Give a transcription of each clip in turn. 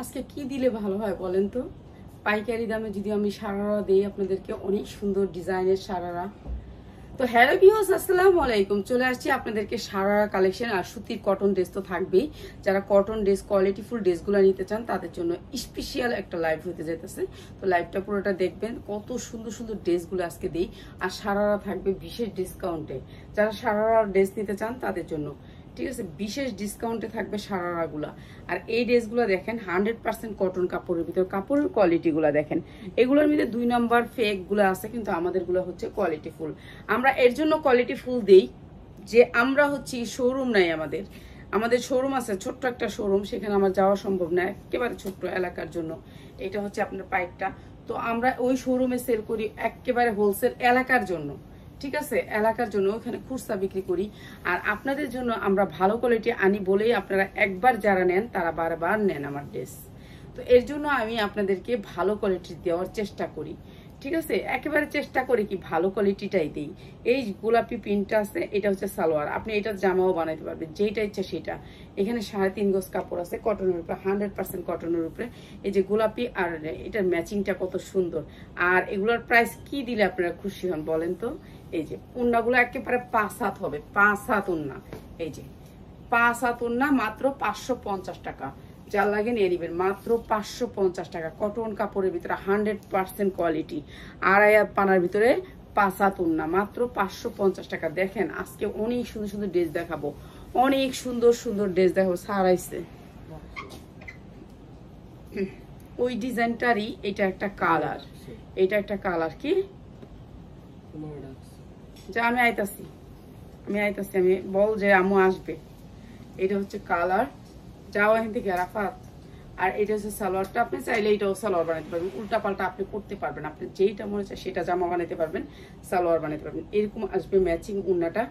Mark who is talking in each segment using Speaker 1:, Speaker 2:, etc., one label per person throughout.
Speaker 1: আজকে কি দিলে ভালো হয় বলেন তো? পাইকারি দামে যদি আমি সারারা দেই আপনাদেরকে, অনেক সুন্দর ডিজাইনের সারারা। তো হ্যালো ভিউয়ার্স, আসসালামু আলাইকুম। চলে আসছি আপনাদেরকে সারারা কালেকশন আর সুতির কটন ড্রেস তো থাকবেই। যারা কটন ড্রেস, কোয়ালিটিফুল ড্রেসগুলো নিতে চান তাদের জন্য স্পেশাল একটা লাইভ হতে যেতেছে। তো লাইভটা পুরোটা দেখবেন, কত সুন্দর সুন্দর ড্রেসগুলো আজকে দিই। আর সারারা থাকবে বিশেষ ডিসকাউন্টে। যারা সারারা ড্রেস নিতে চান তাদের জন্য, ঠিক আছে, বিশেষ ডিসকাউন্টে থাকবে সারারাগুলা। আর এই ড্রেসগুলো দেখেন 100% কটন কাপড়ের ভিতর, কাপড়ের কোয়ালিটিগুলো দেখেন। এগুলোর মধ্যে 2 নাম্বার ফেকগুলো আছে, কিন্তু আমাদেরগুলো হচ্ছে কোয়ালিটি ফুল। আমরা এর জন্য কোয়ালিটি ফুল দেই যে আমরা হচ্ছে শোরুম নাই, আমাদের শোরুম আছে, ছোট্ট একটা শোরুম, সেখানে আমার যাওয়া সম্ভব না, একেবারে ছোট্ট এলাকার জন্য। এটা হচ্ছে আপনার পাইপটা। তো আমরা ওই শোরুমে সেল করি একেবারে হোলসেল এলাকার জন্য, ঠিক আছে, এলাকার জন্য ওখানে খুচরা বিক্রি করি। আর আপনাদের জন্য আমরা ভালো কোয়ালিটি আনি বলেই আপনারা একবার যারা নেন তারা বারবার নেন আমার ড্রেস। তো এর জন্য আমি আপনাদেরকে ভালো কোয়ালিটি দেওয়ার চেষ্টা করি, ঠিক আছে, একেবারে চেষ্টা করি কি ভালো কোয়ালিটিটাই দিই। এই গোলাপি প্রিন্টটা আছে, এটা হচ্ছে সালোয়ার, আপনি এটা জামাও বানাইতে পারবেন, যেটা ইচ্ছা সেটা। এখানে 3.5 গজ কাপড় আছে কটনের উপরে, 100% কটনের উপরে। এই যে গোলাপি আর এটার ম্যাচিংটা কত সুন্দর। আর এগুলোর প্রাইস কি দিলে আপনারা খুশি হন বলেন তো? এই যে উন্নাগুলো একেবারে 5 হাত হবে, 5 হাত উন্না। এই যে 5 হাত উন্না, মাত্র 550 টাকা। যার লাগে নিয়ে নেবেন, মাত্র 550 টাকা। কটন কাপড়ের ভিতরে 100% কোয়ালিটি, আড়াই হাত পানার ভিতরে 5 হাত উন্না, মাত্র 550 টাকা। দেখেন আজকে অনেক সুন্দর সুন্দর ড্রেস দেখাবো, অনেক সুন্দর সুন্দর ড্রেস দেখাবো। সারাইছে ওই ডিজাইনটারই এটা একটা কালার, এটা একটা কালার কি যা আমি আইতাছি, আমি বল যে আম্মু আসবে। এটা হচ্ছে কালার, যাও এখান থেকে রাফাত। আর এটা হচ্ছে সালোয়ারটা, আপনি চাইলে এটাও সালোয়ার বানাতে পারবেন, উল্টা পাল্টা আপনি করতে পারবেন, আপনি যেইটা মনে চায় সেটা জামা বানাতে পারবেন, সালোয়ার বানাতে পারবেন। এরকম আসবে ম্যাচিং উন্নাটা।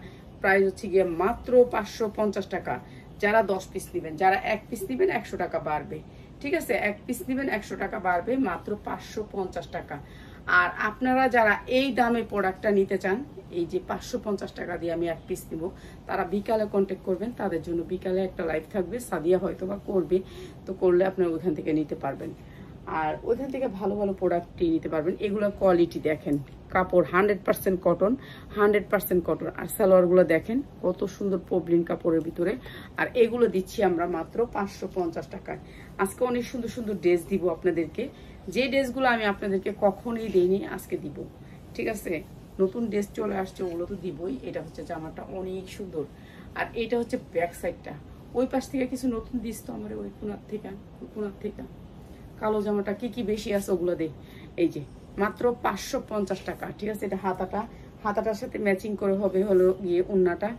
Speaker 1: প্রাইস হচ্ছে গিয়ে মাত্র 550 টাকা। যারা 10 পিস নেবেন, যারা 1 পিস নেবেন 100 টাকা বাড়বে, ঠিক আছে, 1 পিস নেবেন 100 টাকা বাড়বে, মাত্র 550 টাকা। আর আপনারা যারা এই দামে প্রোডাক্টটা নিতে চান, এই যে 550 টাকা দিয়ে আমি 1 পিস নিব, তারা বিকালে কন্ট্যাক্ট করবেন। তাদের জন্য বিকালে একটা লাইভ থাকবে, সাদিয়া হয়তো বা করবে, তো করলে আপনারা ওইখান থেকে নিতে পারবেন। আর ওইখান থেকে ভালো ভালো প্রোডাক্টই নিতে পারবেন। এগুলো কোয়ালিটি দেখেন, কাপড় 100% কটন, 100% কটন। আর সালোয়ারগুলো দেখেন কত সুন্দর পবলিন কাপড়ের ভিতরে। আর এগুলো দিচ্ছি আমরা মাত্র 550 টাকায়। আজকে অনেক সুন্দর সুন্দর ড্রেস দিব আপনাদেরকে, যে ড্রেসগুলো আমি আপনাদেরকে কখনোই দিইনি আজকে দিব, ঠিক আছে। নতুন ড্রেস চলে আসছে, ওগুলো তো দিবই। এটা হচ্ছে জামাটা অনেক সুন্দর। আর এটা হচ্ছে ব্যাক সাইডটা। ওই পাশ থেকে কিছু নতুন দিস তো আমার, ওই কোনার থেকে কালো জামাটা কি কি বেশি আছে ওগুলো দে। এই যে মাত্র 550 টাকা, ঠিক আছে। এটা হাতাটার সাথে ম্যাচিং করে হবে হলো গিয়ে উন্নাটা।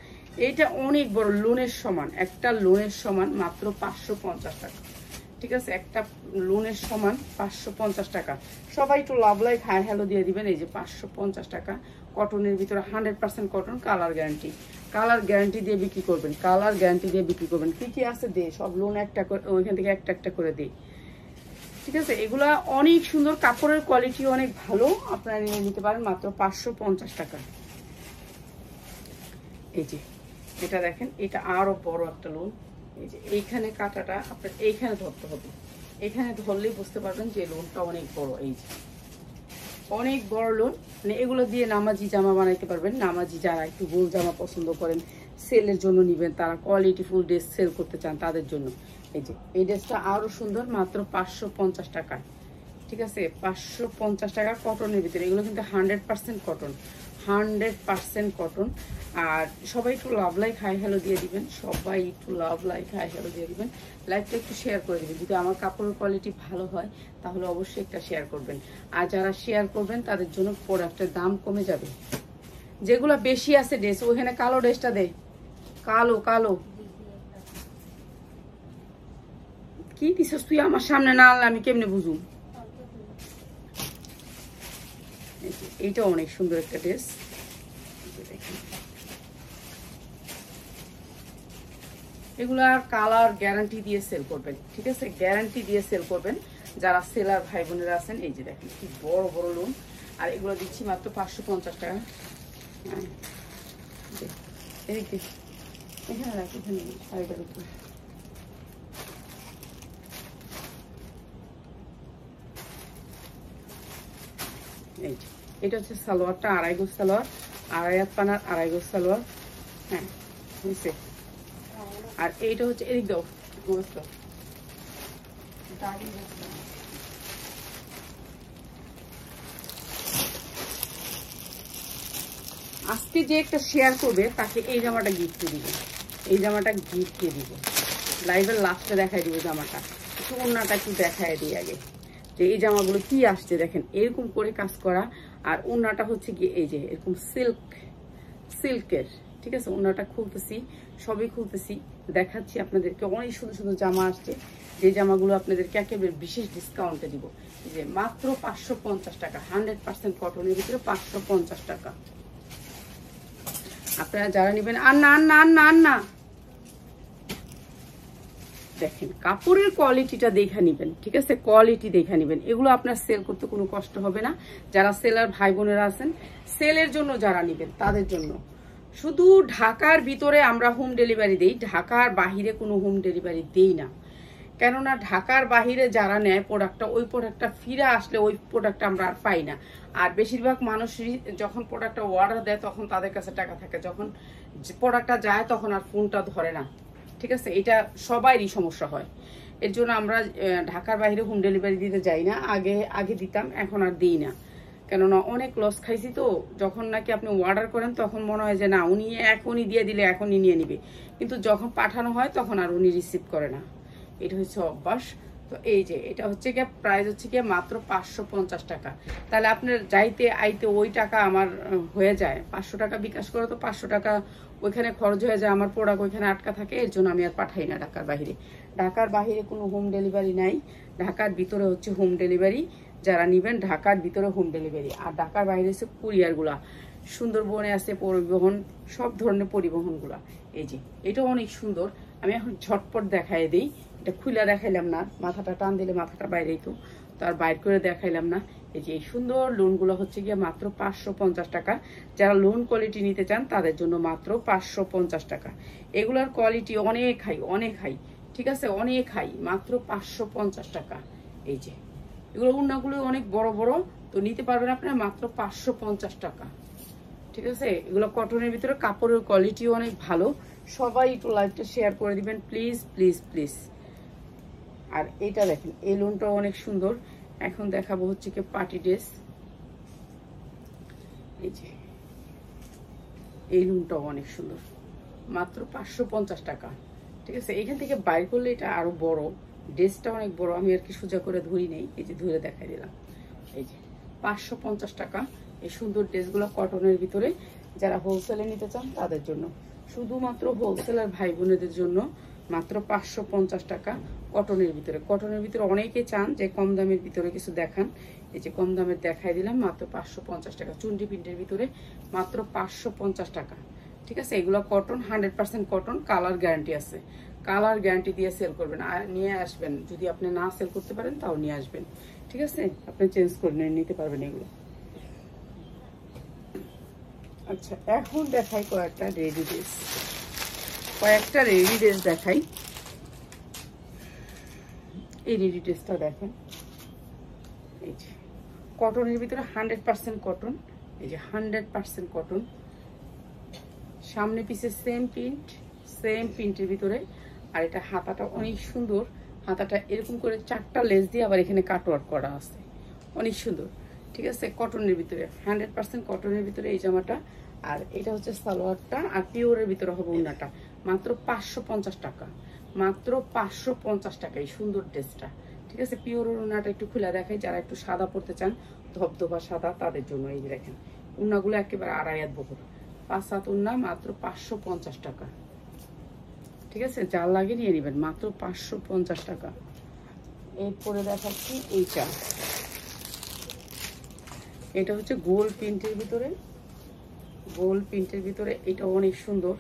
Speaker 1: এইটা অনেক বড়, লোনের সমান, একটা লোনের সমান, মাত্র 550 টাকা, ঠিক আছে। একটা লোনের সমান 550 টাকা। সবাই একটু লাভ লাইক হাই হ্যালো দিয়ে দিবেন। এই যে 550 টাকা, কটনের ভিতরে 100% কটন, কালার গ্যারান্টি দিয়ে বিক্রি করবেন, কি কি আছে দে সব লোন একটা করে, ওইখান থেকে একটা একটা করে দিই, ঠিক আছে। এগুলা অনেক সুন্দর, কাপড়ের কোয়ালিটি অনেক ভালো, আপনারা নিয়ে নিতে পারেন মাত্র 550 টাকা। এই যে এটা দেখেন, এটা আরো বড় একটা লোন। এই যে এইখানে কাটাটা আপনার এইখানে ধরতে হবে, এখানে ধরলেই বুঝতে পারবেন যে লোনটা অনেক বড়। এই যে অনেক বড় লোন, মানে এগুলো দিয়ে নামাজি জামা বানাইতে পারবেন। নামাজি যারা একটু গোল জামা পছন্দ করেন, সেলের জন্য নিবেন, তারা কোয়ালিটি ফুল ড্রেস সেল করতে চান তাদের জন্য। এই যে এই ড্রেসটা আরো সুন্দর, মাত্র 550 টাকা, ঠিক আছে। 550 টাকা কটনের ভিতরে। এগুলো কিন্তু 100% কটন, 100% কটন। আর সবাই একটু লাভ লাইক হাই হ্যালো দিয়ে দিবেন, লাইভটা একটু শেয়ার করে দিবেন। যদি আমার কাপড়ের কোয়ালিটি ভালো হয় তাহলে অবশ্যই একটা শেয়ার করবেন। আর যারা শেয়ার করবেন তাদের জন্য প্রোডাক্টের দাম কমে যাবে। যেগুলো বেশি আছে ড্রেস, ওইখানে কালো ড্রেসটা দেয়, কালো কি দিছিস তুই আমার সামনে না আনলে আমি কেমনে বুঝুম। এইটা অনেক সুন্দর একটা ড্রেস, এগুলার কালার গ্যারান্টি দিয়ে সেল করবেন, ঠিক আছে, গ্যারান্টি দিয়ে সেল করবেন যারা সেলার ভাই বোনেরা আছেন। এই যে দেখেন কি বড় বড় লোন। আর এগুলো দিচ্ছি মাত্র 550 টাকা। এখানে রাখি, এখানে শাড়িটার উপর এই যে এটা হচ্ছে সালোয়ারটা, আড়াই গজ সালোয়ার, আড়াই হাত পানার আড়াই গজ সালোয়ার। হ্যাঁ বুঝছে। আর এইটা হচ্ছে এদিক দাও গোস্ত, আজকে যে একটা শেয়ার করবে তাকে এই জামাটা গিফট দিবে, এই জামাটা গিফট দিব। লাইভের লাস্টে দেখাই দিব জামাটা, একটু ওড়নাটা একটু দেখাই দিই আগে যে এই জামাগুলো কি আসছে। দেখেন এরকম করে কাজ করা, আর ওড়নাটা হচ্ছে কি এই যে এরকম সিল্কের, ঠিক আছে। ওড়নাটা খুলতেছি, সবই খুলতেছি, দেখাচ্ছি আপনাদেরকে। অনেক সুন্দর সুন্দর জামা আসছে, যে জামাগুলো আপনাদেরকে একেবারে বিশেষ ডিসকাউন্টে দিব। যে মাত্র 550 টাকা, 100% কটনের ভিতরে 550 টাকা। আপনারা যারা নেবেন, আর না দেখেন কাপড়ের কোয়ালিটিটা দেখে নেবেন, ঠিক আছে, কোয়ালিটি দেখে নেবেন। এগুলো আপনার সেল করতে কোনো কষ্ট হবে না। যারা সেলার ভাই বোনেরা আছেন, সেলের জন্য যারা নেবেন তাদের জন্য। শুধু ঢাকার ভিতরে আমরা হোম ডেলিভারি দেই, ঢাকার বাহিরে কোনো হোম ডেলিভারি দেই না। কেননা ঢাকার বাহিরে যারা নেয় প্রোডাক্টটা, ওই প্রোডাক্টটা ফিরে আসলে ওই প্রোডাক্টটা আমরা আর পাই না। আর বেশিরভাগ মানুষই যখন প্রোডাক্টটা অর্ডার দেয় তখন তাদের কাছে টাকা থাকে, যখন প্রোডাক্টটা যায় তখন আর ফোনটা ধরে না, ঠিক আছে। এটা সবারই সমস্যা হয়। এর জন্য আমরা ঢাকার বাইরে হোম ডেলিভারি দিতে যাই না। আগে দিতাম, এখন আর দিই না। কেননা অনেক লস খাইছি তো। যখন নাকি আপনি অর্ডার করেন তখন মনে হয় যে না, উনি এখনই দিয়ে দিলে এখনই নিয়ে নিবে, কিন্তু যখন পাঠানো হয় তখন আর উনি রিসিভ করে না। এটা হচ্ছে অভ্যাস। তো এই যে এটা হচ্ছে গিয়ে প্রাইস হচ্ছে গিয়ে মাত্র 550 টাকা। তাহলে আপনার যাইতে আইতে ওই টাকা আমার হয়ে যায়। 500 টাকা বিকাশ করে তো 500 টাকা ওইখানে খরচ হয়ে যায়, আমার প্রোডাক্ট ওইখানে আটকা থাকে। এর জন্য আমি আর পাঠাই না ঢাকার বাহিরে। ঢাকার বাহিরে কোনো হোম ডেলিভারি নাই, ঢাকার ভিতরে হচ্ছে হোম ডেলিভারি। যারা নেবেন ঢাকার ভিতরে হোম ডেলিভারি। আর ঢাকার বাইরে হচ্ছে কুরিয়ারগুলা, সুন্দরবনে আছে পরিবহন, সব ধরনের পরিবহনগুলা। এই যে এটা অনেক সুন্দর। আমি এখন ঝটপট দেখাই দিই। এটা খুলে দেখাইলাম না, মাথাটা টান দিলে মাথাটা বাইরেই তো আর বাইর করে দেখাইলাম না। এই যে এই সুন্দর লোনগুলো হচ্ছে গিয়ে মাত্র 550 টাকা। যারা লোন কোয়ালিটি নিতে চান তাদের জন্য মাত্র 550 টাকা। এগুলোর কোয়ালিটি অনেক হাই, ঠিক আছে, অনেক হাই। মাত্র 550 টাকা। এই যে এগুলো উন্নাগুলো অনেক বড় বড়, তো নিতে পারবেন আপনারা মাত্র 550 টাকা, ঠিক আছে। এগুলো কটনের ভিতরে, কাপড়ের কোয়ালিটিও অনেক ভালো। সবাই একটু লাইভটা শেয়ার করে দিবেন প্লিজ প্লিজ প্লিজ। আর এইটা দেখেন, এই লোনটাও অনেক সুন্দর। এখন দেখাবো হচ্ছে কি পার্টি ড্রেস। এই যে এই লোনটাও অনেক সুন্দর, মাত্র 550 টাকা, ঠিক আছে। এখান থেকে বাইর করলে এটা আরো বড়, ড্রেসটা অনেক বড়। আমি আর কি সোজা করে ধরি নেই, এই যে ধরে দেখাই দিলাম। এই যে 550 টাকা এই সুন্দর ড্রেসগুলো কটনের ভিতরে। যারা হোলসেলে নিতে চান তাদের জন্য, শুধুমাত্র হোলসেলার ভাই বোনেদের জন্য মাত্র 550 টাকা কটনের ভিতরে। কটনের ভিতরে অনেকে চান যে কম দামের ভিতরে কিছু দেখান, এই যে কম দামের দেখাই দিলাম মাত্র 550 টাকা। চুন্ডি প্রিন্টের ভিতরে মাত্র 550 টাকা, ঠিক আছে। এগুলো কটন, 100% কটন, কালার গ্যারান্টি আছে। কালার গ্যারান্টি দিয়ে সেল করবেন, আর নিয়ে আসবেন। যদি আপনি না সেল করতে পারেন তাও নিয়ে আসবেন, ঠিক আছে। আপনি চেঞ্জ করে নিতে পারবেন এগুলো। আচ্ছা এখন দেখাই কয়েকটা রেডি ড্রেস, দেখাই। এই রেডি ড্রেসটা দেখেন, এই যে কটনের ভিতরে 100% কটন। এই যে 100% কটন, সামনে পিছে সেম প্রিন্টের ভিতরে। আর এটা হাতাটা অনেক সুন্দর। হাতাটা এরকম করে 4টা লেস দিয়ে আবার এখানে কাটওয়ার্ক করা আছে, অনেক সুন্দর, ঠিক আছে। কটনের ভিতরে 100% কটনের ভিতরে এই জামাটা। আর এটা হচ্ছে সালোয়ারটা, আর পিওরের ভিতরে হবে ওড়নাটা। মাত্র 550 টাকা, মাত্র 550 টাকা এই সুন্দর ড্রেসটা, ঠিক আছে। পিওর ওড়নাটা একটু খুলে দেখাই। যারা একটু সাদা পড়তে চান, ধবধবা সাদা, তাদের জন্য এই যে দেখেন ওড়নাগুলো একেবারে আড়াই হাত বহর, 5 হাত ওড়না, মাত্র 550 টাকা, ঠিক আছে। যা লাগে নিয়ে নেবেন, মাত্র 550 টাকা। এরপরে দেখাচ্ছি এইটা, এটা হচ্ছে গোল প্রিন্টের ভিতরে, এটা অনেক সুন্দর।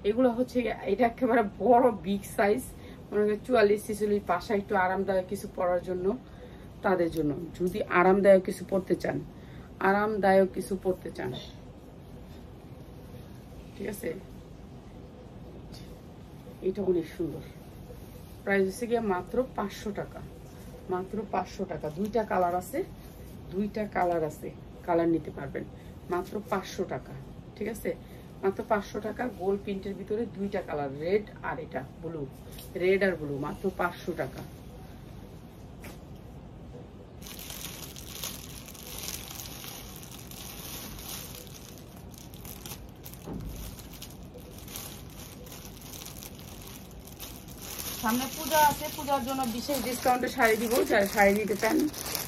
Speaker 1: এগুলো হচ্ছে এটা একেবারে বড় বিগ সাইজ, মনে করেন 44-46 পাশা, একটু আরামদায়ক কিছু পরার জন্য, তাদের জন্য। যদি আরামদায়ক কিছু পরতে চান, ঠিক আছে। এটা অনেক সুন্দর। প্রাইস হচ্ছে গিয়ে মাত্র 500 টাকা, মাত্র 500 টাকা। দুইটা কালার আছে, কালার নিতে পারবেন মাত্র 500 টাকা। ঠিক আছে, মাত্র 500 টাকা। গোল্ড প্রিন্টের ভিতরে দুইটা কালার, রেড আর এটা ব্লু, রেড আর ব্লু, মাত্র 500 টাকা। সামনে পূজা আছে, পূজার জন্য বিশেষ ডিসকাউন্টে শাড়ি দিব। যারা শাড়ি নিতে চান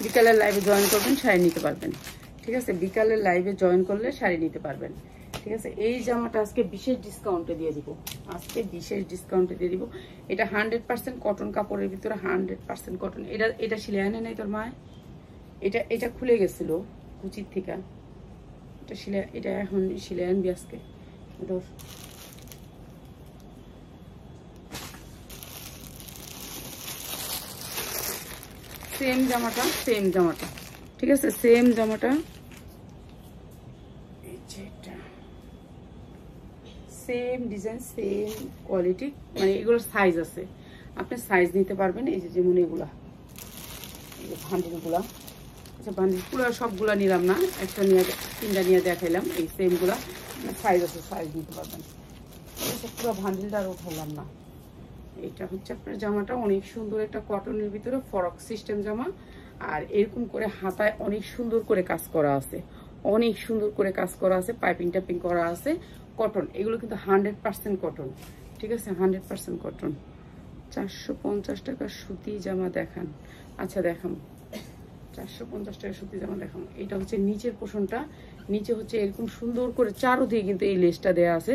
Speaker 1: বিকালের লাইভে জয়েন করবেন, শাড়ি নিতে পারবেন। ঠিক আছে, বিকালের লাইভে জয়েন করলে শাড়ি নিতে পারবেন। ঠিক আছে, এই জামাটা আজকে বিশেষ ডিসকাউন্টে দিয়ে দিব, এটা 100% কটন কাপড়ের ভিতরে, 100% কটন। এটা সিলাই আনে নাই তোর মা? এটা খুলে গেছিল কুচির থেকে, এটা সিলাই, এটা এখন সিলাই আনবি আজকে। সেম জামাটা, ঠিক আছে, সেম জামাটা, সেম ডিজাইন, সেম কোয়ালিটি, মানে এগুলোর সাইজ আছে, আপনি সাইজ নিতে পারবেন। এই যে যেমন এগুলা, এই যে বান্ডিলগুলা, আচ্ছা বান্ডিলগুলো সবগুলা নিলাম না, একটা নিয়ে 3টা নিয়ে দেখাইলাম। এই সেমগুলা সাইজ আছে, সাইজ নিতে পারবেন। পুরো বান্ডিলটা আর উঠালাম না। এটা হচ্ছে আপনার জামাটা, অনেক সুন্দর একটা কটনের ভিতরে ফরক সিস্টেম জামা। আর এরকম করে হাতায় অনেক সুন্দর করে কাজ করা আছে, পাইপিং টাইপিং করা আছে, কটন। এগুলো কিন্তু 100% কটন। ঠিক আছে, 100% কটন। 450 টাকা সুতি জামা দেখান। আচ্ছা দেখাম, 450 টাকা সুতি জামা দেখাম। এটা হচ্ছে নিচের পোষণটা, নিচে হচ্ছে এরকম সুন্দর করে চারোদিকে কিন্তু এই লেসটা দেয়া আছে,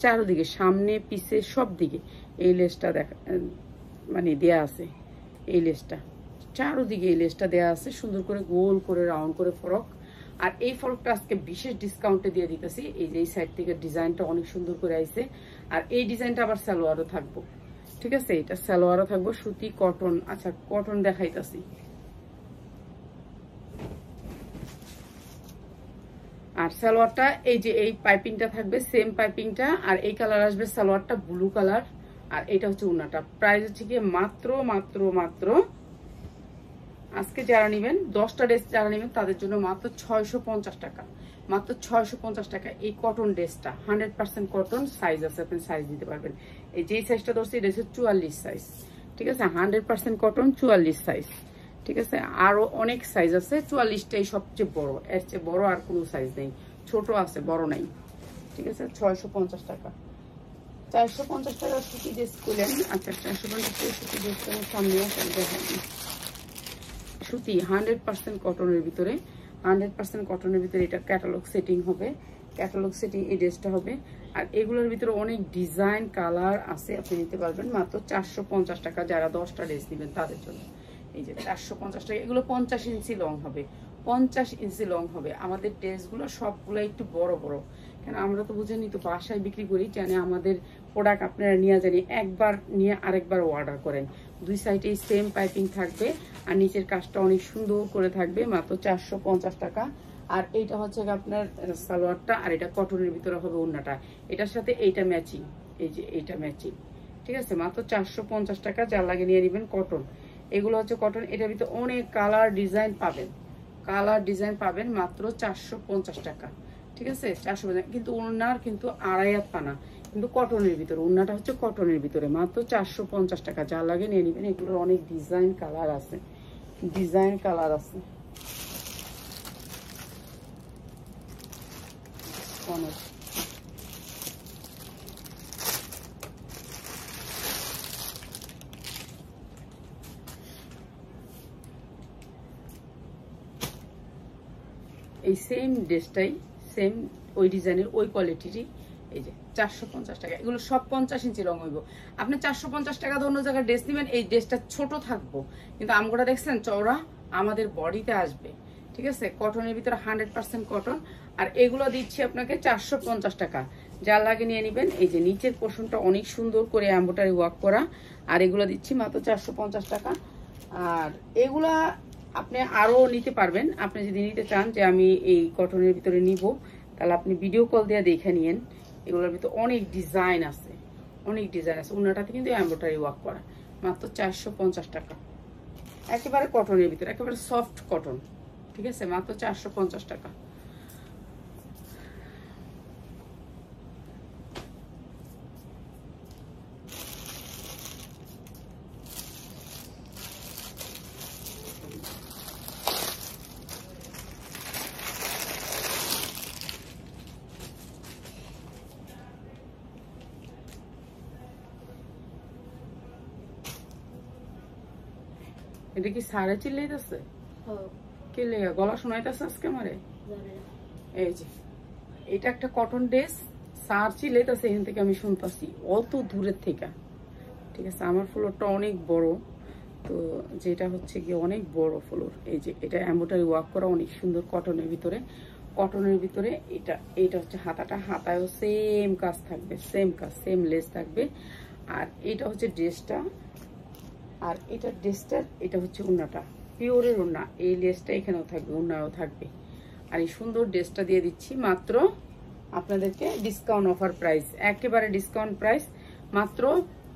Speaker 1: চারোদিকে, সামনে পিছে সব দিকে এই লেসটা দেখা মানে দেয়া আছে। এই লেসটা চারোদিকে এই লেসটা দেয়া আছে, সুন্দর করে গোল করে রাউন্ড করে ফরক। আর এই ফরকটা আজকে বিশেষ ডিসকাউন্টে দিয়ে দিতেছি। এই যে এই সাইড থেকে ডিজাইনটা অনেক সুন্দর করে আইছে। আর এই ডিজাইনটা আবার সালোয়ারও থাকবো। ঠিক আছে, এটা সালোয়ারও থাকবো, সুতি কটন। আচ্ছা কটন দেখাইতাছি। আর সালোয়ারটা এই যে এই পাইপিংটা থাকবে, সেম পাইপিংটা। আর এই কালার আসবে সালোয়ারটা ব্লু কালার। আর এটা হচ্ছে ওড়নাটা। প্রাইস হচ্ছে গিয়ে মাত্র আজকে যারা নেবেন 10টা ড্রেস যারা নেবেন তাদের জন্য মাত্র 650 টাকা, মাত্র 650 টাকা। এই কটন ড্রেসটা 100% কটন, সাইজ আছে, আপনি সাইজ দিতে পারবেন। এই যে সাইজটা ধরছি এটা হচ্ছে 44 সাইজ। ঠিক আছে, 100% কটন, 44 সাইজ। ঠিক আছে, আরো অনেক সাইজ আছে, 44টাই সবচেয়ে বড়, এর চেয়ে বড় আর কোনো সাইজ নেই, ছোট আছে বড় নাই। ঠিক আছে, 650 টাকা। 450 টাকা সুতি ড্রেস করলেন। আচ্ছা 450 টাকা সুতি ড্রেস করার সামনে দেখেন, সুতি 100% কটনের ভিতরে, 100% কটনের ভিতরে। এটা ক্যাটালগ সেটিং হবে, ক্যাটালগ সেটিং এই ড্রেসটা হবে। আর এগুলোর ভিতরে অনেক ডিজাইন কালার আছে, আপনি নিতে পারবেন মাত্র 450 টাকা। যারা 10টা ড্রেস নেবেন তাদের জন্য এই যে 450 টাকা। এগুলো 50 ইঞ্চি লং হবে, 50 ইঞ্চি লং হবে। আমাদের ড্রেসগুলো সবগুলো একটু বড় বড়, কেন আমরা তো বুঝেনি তো বাসায় বিক্রি করি, জানে আমাদের প্রোডাক্ট আপনারা নিয়ে জানি, একবার নিয়ে আরেকবার অর্ডার করেন। দুই সাইডে সেম পাইপিং থাকবে আর নিচের কাজটা অনেক সুন্দর করে থাকবে, মাত্র 450 টাকা। আর এইটা হচ্ছে আপনার সালোয়ারটা, আর এটা কটনের ভিতরে হবে ওড়নাটা, এটার সাথে এইটা ম্যাচিং, এই যে এইটা ম্যাচিং। ঠিক আছে, মাত্র 450 টাকা। যার লাগে নিয়ে নেবেন কটন। এগুলো হচ্ছে কটন, এটার ভিতরে অনেক কালার ডিজাইন পাবেন, মাত্র 450 টাকা। ঠিক আছে, 450। কিন্তু ওড়নার কিন্তু আড়াই হাত পানা, কিন্তু কটনের ভিতরে, ওড়নাটা হচ্ছে কটনের ভিতরে, মাত্র 450 টাকা। যা লাগে নিয়ে নেবেন। এগুলোর অনেক ডিজাইন কালার আছে, অনেক। এই সেম ড্রেসটাই, সেম ওই ডিজাইনের ওই কোয়ালিটিরই, এই যে 450 টাকা। এগুলো সব 50 ইঞ্চি লং হইব। আপনি 450 টাকা অন্য জায়গায় ড্রেস নেবেন, এই ড্রেসটা ছোট থাকবো, কিন্তু আমগোটা দেখছেন চওড়া, আমাদের বডিতে আসবে। ঠিক আছে, কটনের ভিতরে 100% কটন। আর এগুলো দিচ্ছি আপনাকে 450 টাকা। যা লাগে নিয়ে নেবেন। এই যে নিচের পোর্শনটা অনেক সুন্দর করে এমব্রয়ডারি ওয়ার্ক করা, আর এগুলো দিচ্ছি মাত্র 450 টাকা। আর এগুলা আপনি আরো নিতে পারবেন। আপনি যদি নিতে চান যে আমি এই কটনের ভিতরে নিব, তাহলে আপনি ভিডিও কল দিয়ে দেখে নিয়েন। এগুলোর ভিতরে অনেক ডিজাইন আছে, ওনাটাতে কিন্তু এমব্রয়ডারি ওয়ার্ক করা, মাত্র 450 টাকা। একেবারে কটনের ভিতরে, একেবারে সফট কটন, ঠিক আছে, মাত্র 450 টাকা। এটা কি সাড়ে চিল্লাইতেছে? কে লেগা গলা শোনাইতেছে আজকে আমারে? এই যে এটা একটা কটন ড্রেস, সার চিল্লাইতেছে এখান থেকে আমি শুনতেছি অত দূরের থেকে, ঠিক আছে। আমার ফ্লোরটা অনেক বড়, তো যেটা হচ্ছে কি অনেক বড় ফ্লোর। এই যে এটা এমব্রয়ডারি ওয়ার্ক করা, অনেক সুন্দর কটনের ভিতরে। কটনের ভিতরে এটা হচ্ছে হাতাটা, হাতায়ও সেম কাজ থাকবে, সেম কাজ, সেম লেস থাকবে। আর এটা হচ্ছে ড্রেসটা, আর এটা ড্রেসটার এটা হচ্ছে ওড়নাটা, পিওরের ওড়না। এই লেসটা এখানেও থাকবে, ওড়নাও থাকবে। আর এই সুন্দর ড্রেসটা দিয়ে দিচ্ছি মাত্র আপনাদেরকে ডিসকাউন্ট অফার প্রাইস, একেবারে ডিসকাউন্ট প্রাইস, মাত্র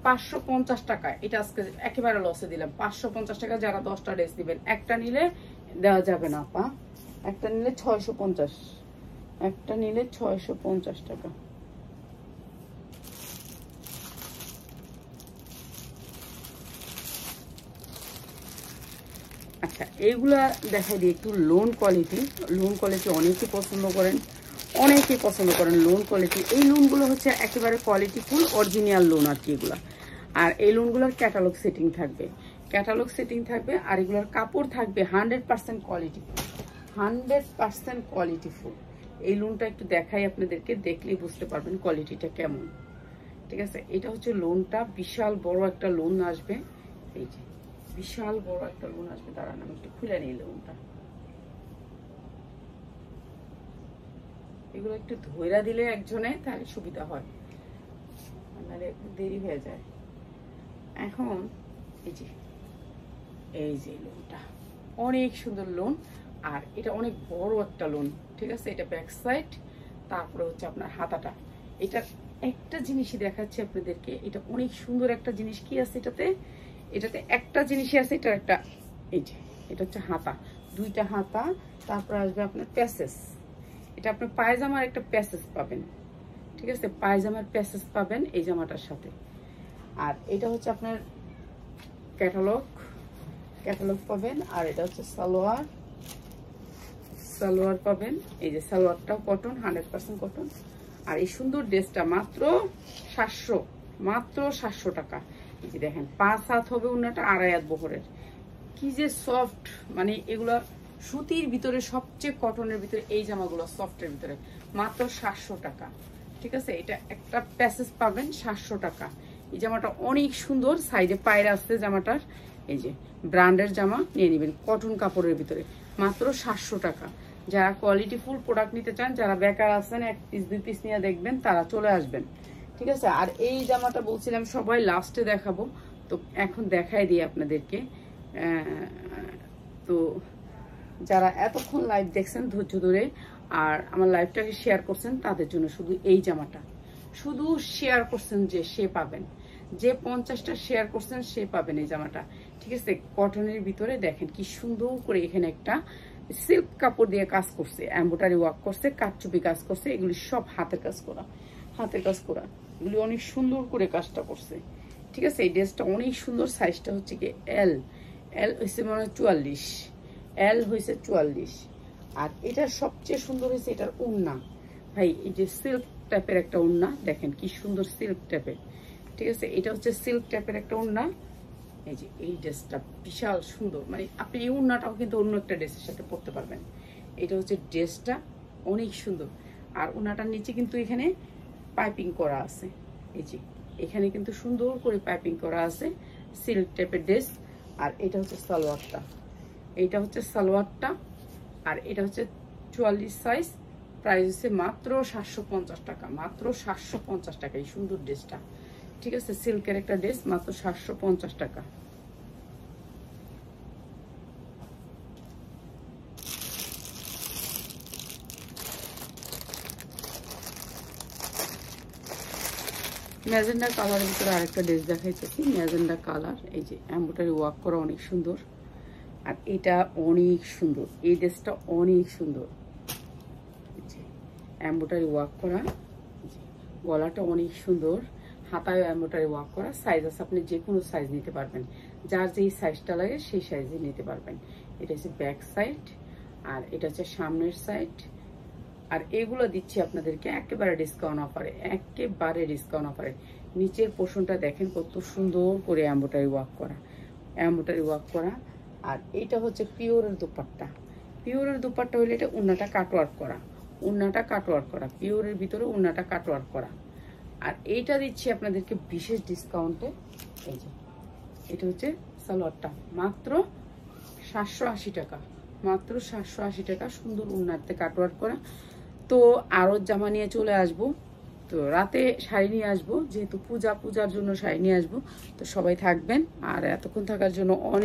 Speaker 1: 550 টাকা। এটা আজকে একেবারে লসে দিলাম, 550 টাকা। যারা 10টা ড্রেস দিবেন, একটা নিলে দেওয়া যাবে না আপা, একটা নিলে 650, একটা নিলে 650 টাকা। আচ্ছা, এইগুলা দেখাই দিই একটু। লোন কোয়ালিটি, লোন কোয়ালিটি অনেকেই পছন্দ করেন, অনেকেই পছন্দ করেন লোন কোয়ালিটি। এই লোনগুলো হচ্ছে একেবারে কোয়ালিটি ফুল অরিজিনাল লোন আর কি এগুলা। আর এই লোনগুলোর ক্যাটালগ সেটিং থাকবে, ক্যাটালগ সেটিং থাকবে। আর এগুলোর কাপড় থাকবে 100% কোয়ালিটি, 100% কোয়ালিটি ফুল। এই লোনটা একটু দেখাই আপনাদেরকে, দেখলেই বুঝতে পারবেন কোয়ালিটিটা কেমন, ঠিক আছে। এটা হচ্ছে লোনটা, বিশাল বড় একটা লোন আসবে। এই যে বিশাল বড় একটা লোন আসবে, দাঁড়ান আমি একটু খুলে নিই লোনটা। এগুলো একটু ধইরা দিলে একজনে তাহলে সুবিধা হয়, নাহলে দেরি হয়ে যায়। এখন এই যে লোনটা অনেক সুন্দর লোন, আর এটা অনেক বড় একটা লোন, ঠিক আছে। এটা ব্যাক সাইড, তারপরে হচ্ছে আপনার হাতাটা। এটা একটা জিনিসই দেখাচ্ছি আপনাদেরকে, এটা অনেক সুন্দর একটা জিনিস। কি আছে এটাতে? এটাতে একটা জিনিসই আছে, এটা একটা, এই যে এটা হচ্ছে হাতা, দুইটা হাতা। তারপর আসবে আপনার প্যাসেজ, এটা আপনার পায়জামার একটা প্যাসেজ পাবেন, ঠিক আছে, পায়জামার প্যাসেজ পাবেন এই জামাটার সাথে। আর এটা হচ্ছে আপনার ক্যাটালগ, ক্যাটালগ পাবেন। আর এটা হচ্ছে সালোয়ার, সালোয়ার পাবেন। এই যে সালোয়ারটাও কটন, 100% কটন। আর এই সুন্দর ড্রেসটা মাত্র 700, মাত্র 700 টাকা। এই যে দেখেন 5 হাত হবে ওড়নাটা, 2.5 হাত বহরের। কি যে সফট, মানে এগুলা সুতির ভিতরে সবচেয়ে কটনের ভিতরে এই জামাগুলো সফটের ভিতরে, মাত্র 700 টাকা, ঠিক আছে। এটা একটা প্যাসেজ পাবেন 700 টাকা। এই জামাটা অনেক সুন্দর, সাইডে পায়রা আসছে জামাটার। এই যে ব্র্যান্ডের জামা নিয়ে নেবেন, কটন কাপড়ের ভিতরে, মাত্র 700 টাকা। যারা কোয়ালিটি ফুল প্রোডাক্ট নিতে চান, যারা বেকার আছেন, 1 পিস 2 পিস নিয়ে দেখবেন, তারা চলে আসবেন, ঠিক আছে। আর এই জামাটা বলছিলাম সবাই লাস্টে দেখাবো, তো এখন দেখাই দিই আপনাদেরকে। তো যারা এতক্ষণ লাইভ দেখছেন ধৈর্য ধরে, আর আমার লাইভটাকে শেয়ার করছেন, তাদের জন্য শুধু এই জামাটা, শুধু শেয়ার করছেন যে সে পাবেন, যে 50টা শেয়ার করছেন সে পাবেন এই জামাটা, ঠিক আছে। কটনের ভিতরে দেখেন কি সুন্দর করে এখানে একটা সিল্ক কাপড় দিয়ে কাজ করছে, এমব্রয়ডারি ওয়ার্ক করছে, কাটচুপি কাজ করছে। এগুলি সব হাতের কাজ করা, হাতের কাজ করা। এগুলি অনেক সুন্দর করে কাজটা করছে, ঠিক আছে। এই ড্রেসটা অনেক সুন্দর। সাইজটা হচ্ছে কি এল, এল হয়েছে মনে হয় 44, এল হয়েছে 44। আর এটা সবচেয়ে সুন্দর হয়েছে এটার ওড়না, ভাই এই যে সিল্ক টাইপের একটা ওড়না, দেখেন কি সুন্দর সিল্ক টাইপের, ঠিক আছে। এটা হচ্ছে সিল্ক টাইপের একটা ওড়না। এই যে এই ড্রেসটা বিশাল সুন্দর, মানে আপনি এই ওড়নাটাও কিন্তু অন্য একটা ড্রেসের সাথে পরতে পারবেন। এটা হচ্ছে ড্রেসটা অনেক সুন্দর। আর ওড়নাটার নিচে কিন্তু এখানে পাইপিং করা আছে, এই যে এখানে কিন্তু সুন্দর করে পাইপিং করা আছে, সিল্ক টাইপের ড্রেস। আর এটা হচ্ছে সালোয়ারটা, এইটা হচ্ছে সালোয়ারটা। আর এটা হচ্ছে 44 সাইজ। প্রাইস হচ্ছে মাত্র 750 টাকা, মাত্র 750 টাকা এই সুন্দর ড্রেসটা, ঠিক আছে। সিল্কের একটা ড্রেস, মাত্র 750 টাকা। ম্যাজেন্ডা কালারের ভিতরে আরেকটা ড্রেস দেখাইতেছি, ম্যাজেন্ডা কালার। এই যে এমব্রয়ডারি ওয়ার্ক করা, অনেক সুন্দর, আর এটা অনেক সুন্দর, এই ড্রেসটা অনেক সুন্দর, এমব্রয়ডারি ওয়ার্ক করা, গলাটা অনেক সুন্দর, হাতায় এমব্রয়ডারি ওয়ার্ক করা। সাইজ আছে, আপনি যে কোনো সাইজ নিতে পারবেন, যার যেই সাইজটা লাগে সেই সাইজে নিতে পারবেন। এটা হচ্ছে ব্যাক সাইড আর এটা হচ্ছে সামনের সাইড। আর এগুলো দিচ্ছি আপনাদেরকে একেবারে ডিসকাউন্ট অফারে, একেবারে ডিসকাউন্ট অফারে। নিচের পোর্শনটা দেখেন কত সুন্দর করে এমব্রয়ডারি ওয়ার্ক করা, এমব্রয়ডারি ওয়ার্ক করা। আর এটা হচ্ছে পিওরের দুপাট্টা, পিওরের দুপাট্টা হলে এটা উন্নাটা কাটওয়ার্ক করা, উন্নাটা কাটওয়ার্ক করা, পিওরের ভিতরে উন্নাটা কাটওয়ার্ক করা। আর এইটা দিচ্ছি আপনাদেরকে বিশেষ ডিসকাউন্টে। এই যে এটা হচ্ছে সালোয়ারটা, মাত্র 780 টাকা, মাত্র 780 টাকা, সুন্দর উন্নাতে কাটওয়ার্ক করা। তো আরও জামা নিয়ে চলে আসব, তো রাতে শাড়ি নিয়ে আসবো, যেহেতু পূজার জন্য শাড়ি নিয়ে আসবো। তো সবাই থাকবেন, আর এতক্ষণ থাকার জন্য অনেক